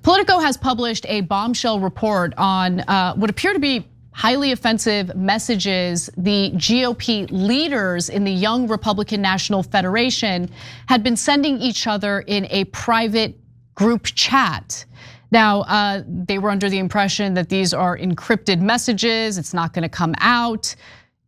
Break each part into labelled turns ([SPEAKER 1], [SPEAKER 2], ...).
[SPEAKER 1] Politico has published a bombshell report on what appear to be highly offensive messages the GOP leaders in the Young Republican National Federation had been sending each other in a private group chat. Now, they were under the impression that these are encrypted messages, it's not gonna come out.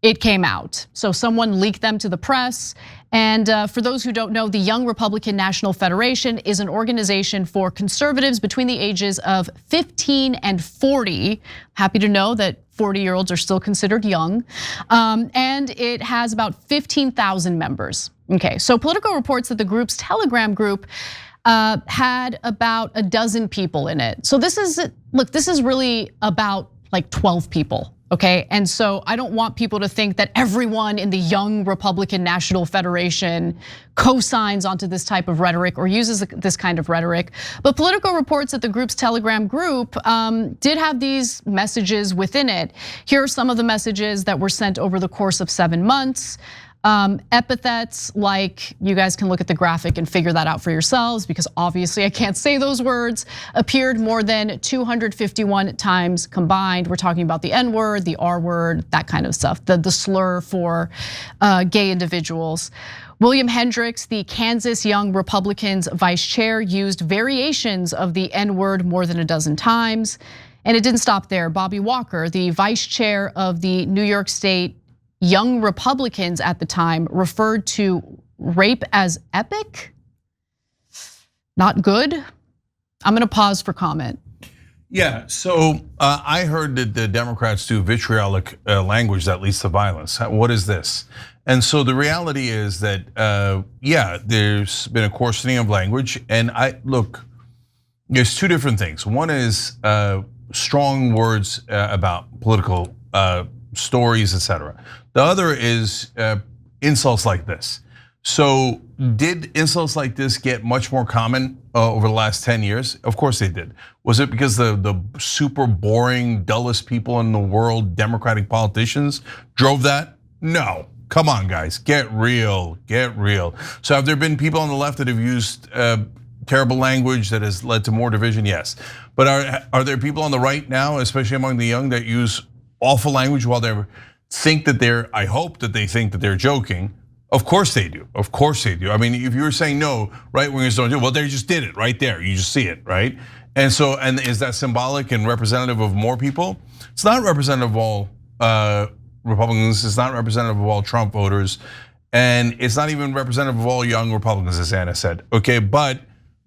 [SPEAKER 1] It came out. So someone leaked them to the press. And for those who don't know, the Young Republican National Federation is an organization for conservatives between the ages of 15 and 40. Happy to know that 40-year-olds are still considered young. And it has about 15,000 members. Okay, so Politico reports that the group's Telegram group had about a dozen people in it. So this is, look, this is really about like 12 people. Okay, and so I don't want people to think that everyone in the Young Republican National Federation co-signs onto this type of rhetoric or uses this kind of rhetoric. But Politico reports that the group's Telegram group did have these messages within it. Here are some of the messages that were sent over the course of 7 months. Epithets like, you guys can look at the graphic and figure that out for yourselves because obviously I can't say those words, appeared more than 251 times combined. We're talking about the N word, the R word, that kind of stuff, the slur for gay individuals. William Hendricks, the Kansas Young Republicans vice chair, used variations of the N word more than a dozen times. And it didn't stop there. Bobby Walker, the vice chair of the New York State Young Republicans at the time, referred to rape as epic. Not good. I'm gonna pause for comment.
[SPEAKER 2] Yeah, so I heard that the Democrats do vitriolic language that leads to violence. What is this? And so the reality is that, yeah, there's been a coarsening of language. And look, there's two different things. One is strong words about political stories, etc. The other is insults like this. So did insults like this get much more common over the last 10 years? Of course they did. Was it because the super boring, dullest people in the world, Democratic politicians, drove that? No. Come on, guys, get real, get real. So have there been people on the left that have used terrible language that has led to more division? Yes. But are there people on the right now, especially among the young, that use awful language while they think that I hope that they think that they're joking? Of course they do, of course they do. I mean, if you were saying no, right-wingers don't do it, well, they just did it right there, you just see it, right? And so, and is that symbolic and representative of more people? It's not representative of all Republicans, it's not representative of all Trump voters, and it's not even representative of all young Republicans, as Anna said, okay? But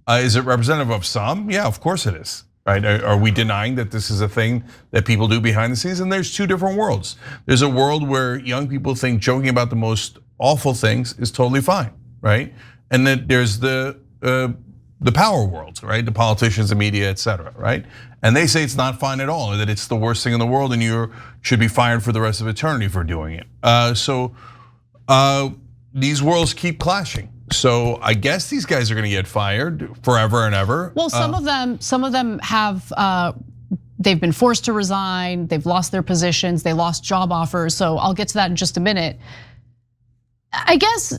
[SPEAKER 2] is it representative of some? Yeah, of course it is. Right? Are we denying that this is a thing that people do behind the scenes? And there's two different worlds. There's a world where young people think joking about the most awful things is totally fine, right? And then there's the power world, right? The politicians, the media, etc., right? And they say it's not fine at all, or that it's the worst thing in the world, and you should be fired for the rest of eternity for doing it. So these worlds keep clashing. So I guess these guys are gonna get fired forever and ever.
[SPEAKER 1] Well, some of them have, they've been forced to resign, they've lost their positions, they lost job offers. So I'll get to that in just a minute. I guess,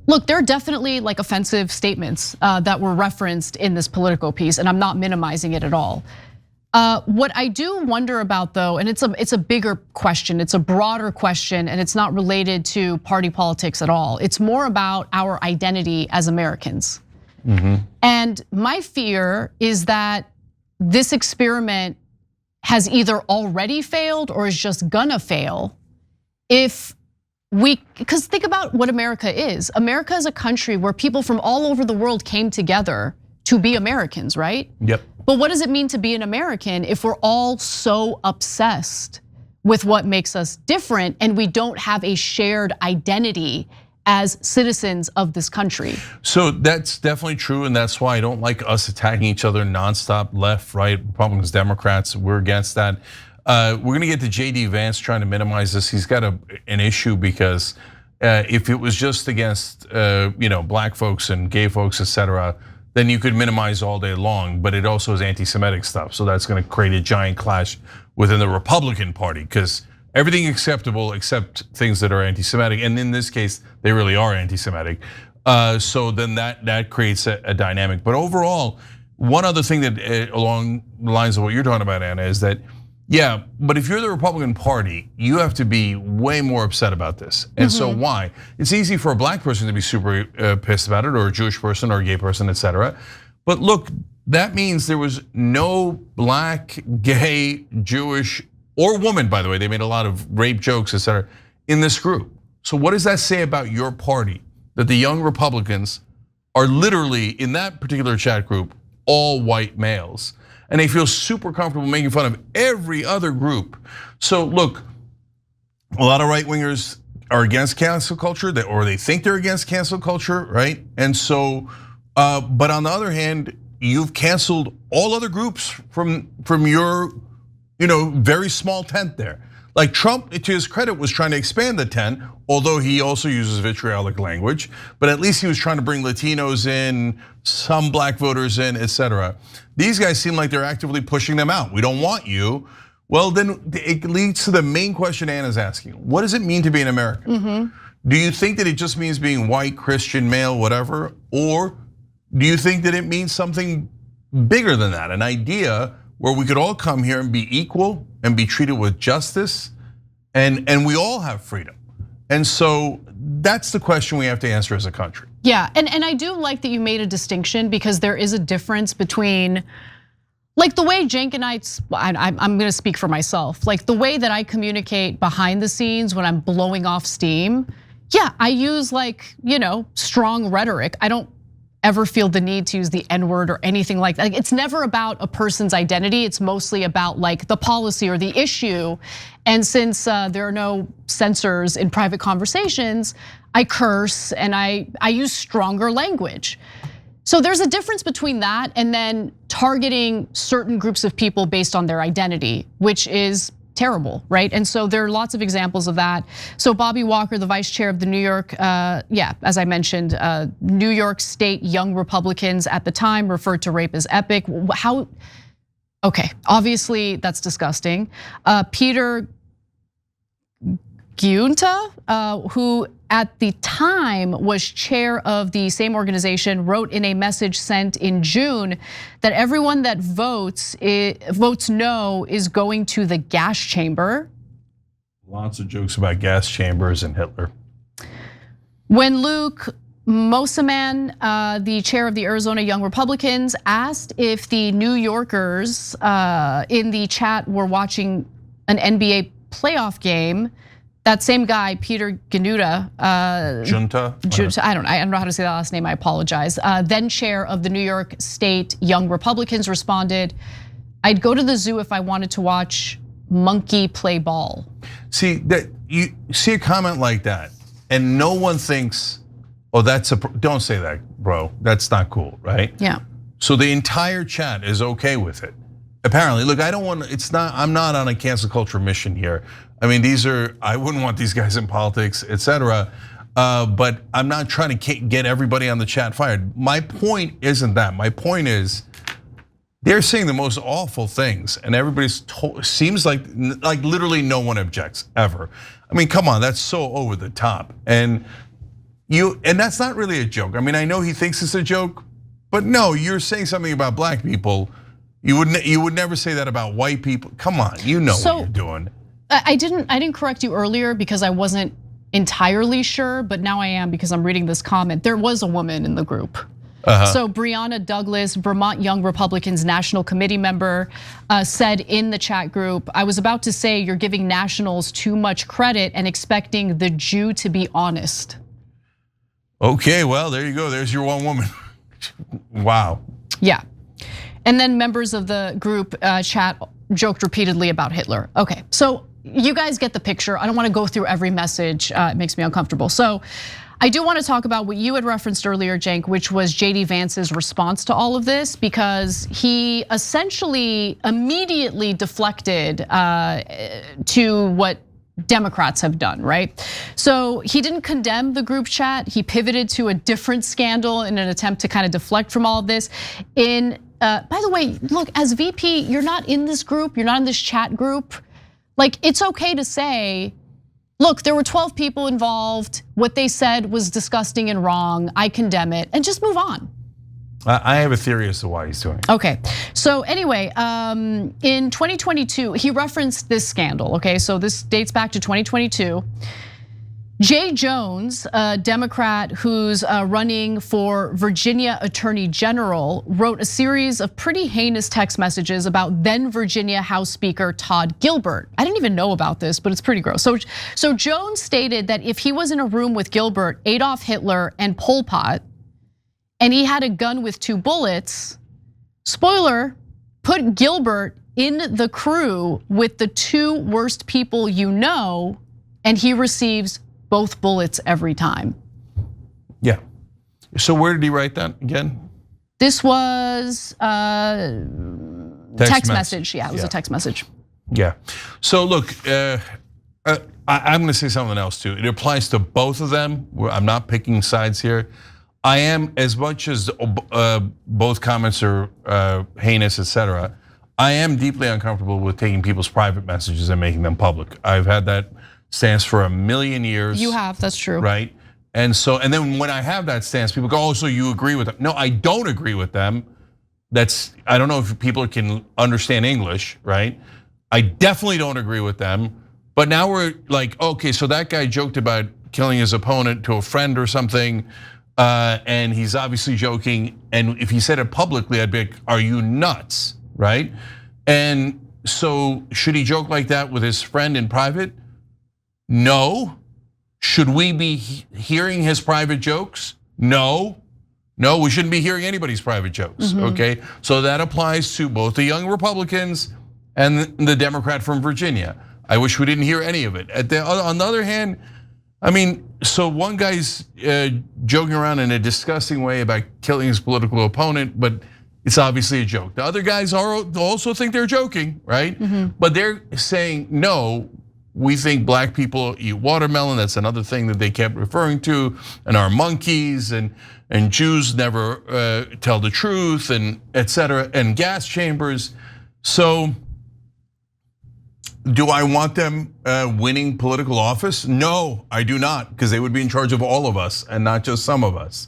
[SPEAKER 1] look, there are definitely like offensive statements that were referenced in this Politico piece, and I'm not minimizing it at all. What I do wonder about though, and it's a bigger question, it's a broader question, and it's not related to party politics at all. It's more about our identity as Americans. And my fear is that this experiment has either already failed or is just gonna fail because think about what America is. America is a country where people from all over the world came together to be Americans, right?
[SPEAKER 2] Yep.
[SPEAKER 1] But what does it mean to be an American if we're all so obsessed with what makes us different and we don't have a shared identity as citizens of this country?
[SPEAKER 2] So that's definitely true, and that's why I don't like us attacking each other nonstop, left, right, Republicans, Democrats, we're against that. We're gonna get to JD Vance trying to minimize this. He's got an issue because if it was just against black folks and gay folks, etc., then you could minimize all day long, but it also is anti-Semitic stuff. So that's gonna create a giant clash within the Republican Party because everything acceptable except things that are anti-Semitic. And in this case, they really are anti-Semitic. So then that creates a dynamic. But overall, one other thing that along the lines of what you're talking about, Anna, is that, yeah, but if you're the Republican Party, you have to be way more upset about this. And so why? It's easy for a black person to be super pissed about it, or a Jewish person, or a gay person, etc. But look, that means there was no black, gay, Jewish, or woman, by the way, they made a lot of rape jokes, etc., in this group. So what does that say about your party? That the Young Republicans are literally, in that particular chat group, all white males. And they feel super comfortable making fun of every other group. So look, a lot of right wingers are against cancel culture, or they think they're against cancel culture, right? And so, but on the other hand, you've canceled all other groups from your, very small tent there. Like Trump, to his credit, was trying to expand the tent, although he also uses vitriolic language. But at least he was trying to bring Latinos in, some black voters in, etc. These guys seem like they're actively pushing them out. We don't want you. Well, then it leads to the main question Anna's asking. What does it mean to be an American? Do you think that it just means being white, Christian, male, whatever? Or do you think that it means something bigger than that? An idea where we could all come here and be equal and be treated with justice, and we all have freedom. And so that's the question we have to answer as a country.
[SPEAKER 1] Yeah, and I do like that you made a distinction, because there is a difference between, like, the way Cenk and I'm gonna speak for myself, like the way that I communicate behind the scenes when I'm blowing off steam. Yeah, I use strong rhetoric. I don't ever feel the need to use the N-word or anything like that. It's never about a person's identity. It's mostly about like the policy or the issue. And since there are no censors in private conversations, I curse and I use stronger language. So there's a difference between that and then targeting certain groups of people based on their identity, which is terrible, right? And so there are lots of examples of that. So Bobby Walker, the vice chair of the New York, as I mentioned, New York State Young Republicans at the time referred to rape as epic. How? Okay, obviously that's disgusting. Peter Giunta, who at the time was chair of the same organization, wrote in a message sent in June that everyone that votes no is going to the gas chamber.
[SPEAKER 2] Lots of jokes about gas chambers and Hitler.
[SPEAKER 1] When Luke Mosaman, the chair of the Arizona Young Republicans, asked if the New Yorkers in the chat were watching an NBA playoff game, that same guy, Peter Giunta, I don't know how to say that last name, I apologize. Then chair of the New York State Young Republicans responded, "I'd go to the zoo if I wanted to watch monkey play ball."
[SPEAKER 2] See, that you see a comment like that, and no one thinks, "Oh, don't say that, bro. That's not cool," right?
[SPEAKER 1] Yeah.
[SPEAKER 2] So the entire chat is okay with it. Apparently, look, I'm not on a cancel culture mission here. I mean, I wouldn't want these guys in politics, etc. But I'm not trying to get everybody on the chat fired. My point isn't that. My point is, they're saying the most awful things, and seems like literally no one objects ever. I mean, come on, that's so over the top, and that's not really a joke. I mean, I know he thinks it's a joke, but no, you're saying something about black people. You would never say that about white people. Come on, you know what you're doing.
[SPEAKER 1] I didn't correct you earlier because I wasn't entirely sure, but now I am because I'm reading this comment. There was a woman in the group. So Breonna Douglas, Vermont Young Republicans National Committee member, said in the chat group, "I was about to say you're giving nationals too much credit and expecting the Jew to be honest."
[SPEAKER 2] Okay, well, there you go. There's your one woman. Wow.
[SPEAKER 1] Yeah. And then members of the group chat joked repeatedly about Hitler. Okay, so you guys get the picture. I don't want to go through every message, it makes me uncomfortable. So I do want to talk about what you had referenced earlier, Cenk, which was JD Vance's response to all of this, because he essentially immediately deflected to what Democrats have done, right? So he didn't condemn the group chat. He pivoted to a different scandal in an attempt to kind of deflect from all of this. By the way, look, as VP, you're not in this group, you're not in this chat group. Like, it's okay to say, look, there were 12 people involved. What they said was disgusting and wrong. I condemn it, and just move on.
[SPEAKER 2] I have a theory as to why he's doing it.
[SPEAKER 1] Okay, so anyway, in 2022, he referenced this scandal, okay? So this dates back to 2022. Jay Jones, a Democrat who's running for Virginia Attorney General, wrote a series of pretty heinous text messages about then Virginia House Speaker Todd Gilbert. I didn't even know about this, but it's pretty gross. So Jones stated that if he was in a room with Gilbert, Adolf Hitler, and Pol Pot, and he had a gun with 2 bullets, spoiler, put Gilbert in the crew with the 2 worst people you know, and he receives both bullets every time.
[SPEAKER 2] Yeah. So where did he write that again?
[SPEAKER 1] This was a text message. Yeah, it was a text message.
[SPEAKER 2] Yeah. So look, I'm going to say something else too. It applies to both of them. I'm not picking sides here. I am, as much as both comments are heinous, etc. I am deeply uncomfortable with taking people's private messages and making them public. I've had that stance for a million years.
[SPEAKER 1] You have, that's true.
[SPEAKER 2] Right? And then when I have that stance, people go, oh, so you agree with them. No, I don't agree with them. I don't know if people can understand English, right? I definitely don't agree with them. But now we're like, okay, so that guy joked about killing his opponent to a friend or something, and he's obviously joking. And if he said it publicly, I'd be like, are you nuts, right? And so should he joke like that with his friend in private? No. Should we be hearing his private jokes? No. No, we shouldn't be hearing anybody's private jokes, okay? So that applies to both the young Republicans and the Democrat from Virginia. I wish we didn't hear any of it. On the other hand, I mean, so one guy's joking around in a disgusting way about killing his political opponent, but it's obviously a joke. The other guys also think they're joking, right? But they're saying, no, we think black people eat watermelon. That's another thing that they kept referring to, and are monkeys, and Jews never tell the truth, and etc. And gas chambers. So, do I want them winning political office? No, I do not, because they would be in charge of all of us and not just some of us.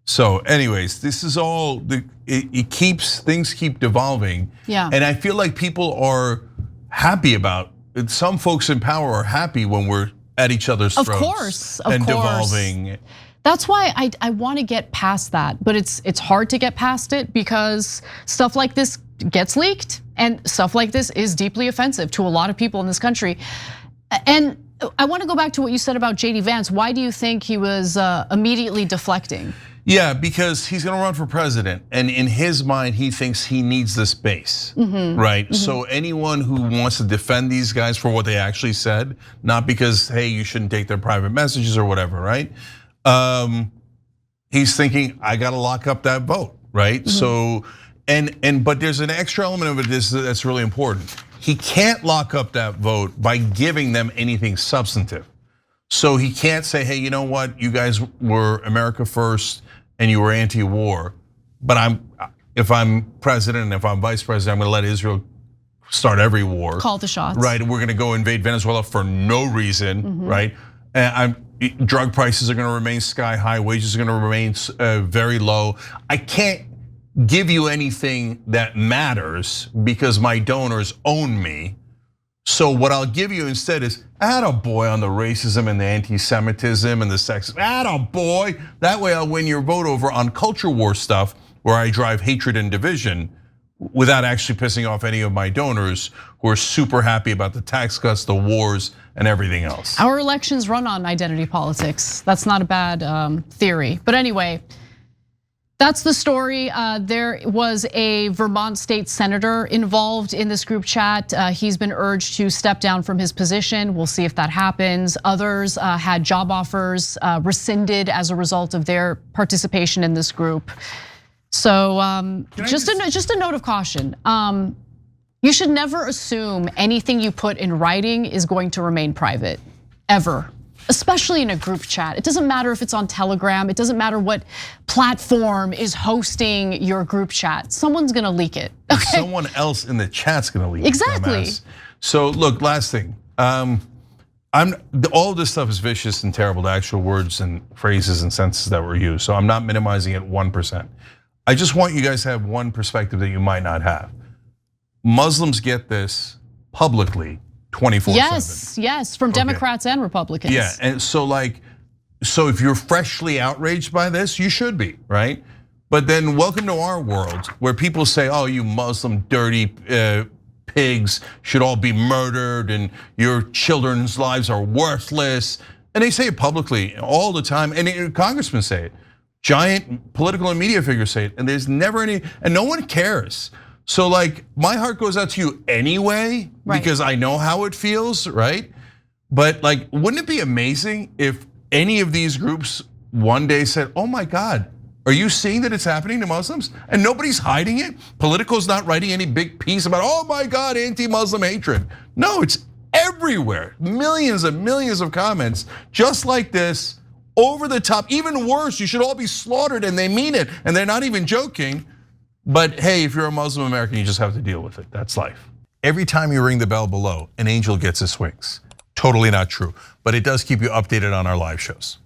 [SPEAKER 2] So, anyways, this is all things keep devolving.
[SPEAKER 1] Yeah.
[SPEAKER 2] And I feel like people are happy about. Some folks in power are happy when we're at each other's throats.
[SPEAKER 1] Of course.
[SPEAKER 2] Devolving.
[SPEAKER 1] That's why I want to get past that, but it's hard to get past it because stuff like this gets leaked, and stuff like this is deeply offensive to a lot of people in this country. And I want to go back to what you said about JD Vance. Why do you think he was immediately deflecting?
[SPEAKER 2] Yeah, because he's going to run for president, and in his mind, he thinks he needs this base, right? So anyone who wants to defend these guys for what they actually said, not because, hey, you shouldn't take their private messages or whatever, right? He's thinking, I got to lock up that vote, right? So, but there's an extra element of it that's really important. He can't lock up that vote by giving them anything substantive. So he can't say, hey, you know what? You guys were America first and you were anti-war, but if I'm president and if I'm vice president, I'm gonna let Israel start every war.
[SPEAKER 1] Call the shots.
[SPEAKER 2] Right, we're gonna go invade Venezuela for no reason, right? And drug prices are gonna remain sky high, wages are gonna remain very low. I can't give you anything that matters because my donors own me. So what I'll give you instead is attaboy on the racism and the anti-Semitism and the sexism. Attaboy. That way I'll win your vote over on culture war stuff where I drive hatred and division without actually pissing off any of my donors who are super happy about the tax cuts, the wars, and everything else.
[SPEAKER 1] Our elections run on identity politics. That's not a bad theory. But anyway, that's the story. There was a Vermont state senator involved in this group chat. He's been urged to step down from his position. We'll see if that happens. Others had job offers rescinded as a result of their participation in this group. So just a note of caution. You should never assume anything you put in writing is going to remain private, ever. Especially in a group chat. It doesn't matter if it's on Telegram. It doesn't matter what platform is hosting your group chat. Someone's gonna leak it. Okay?
[SPEAKER 2] Someone else in the chat's gonna leak it.
[SPEAKER 1] Exactly.
[SPEAKER 2] So look, last thing. All of this stuff is vicious and terrible, the actual words and phrases and sentences that were used. So I'm not minimizing it 1%. I just want you guys to have one perspective that you might not have. Muslims get this publicly 24/7.
[SPEAKER 1] Yes, from Democrats and Republicans.
[SPEAKER 2] Yeah, and so if you're freshly outraged by this, you should be, right? But then welcome to our world where people say, oh, you Muslim dirty pigs should all be murdered and your children's lives are worthless. And they say it publicly all the time, and congressmen say it. Giant political and media figures say it, and there's never any, and no one cares. So my heart goes out to you anyway, because I know how it feels, right? But wouldn't it be amazing if any of these groups one day said, oh my God, are you seeing that it's happening to Muslims? And nobody's hiding it? Politico's not writing any big piece about, oh my God, anti-Muslim hatred. No, it's everywhere. Millions and millions of comments just like this, over the top, even worse, you should all be slaughtered, and they mean it, and they're not even joking. But hey, if you're a Muslim American, you just have to deal with it. That's life. Every time you ring the bell below, an angel gets his wings. Totally not true, but it does keep you updated on our live shows.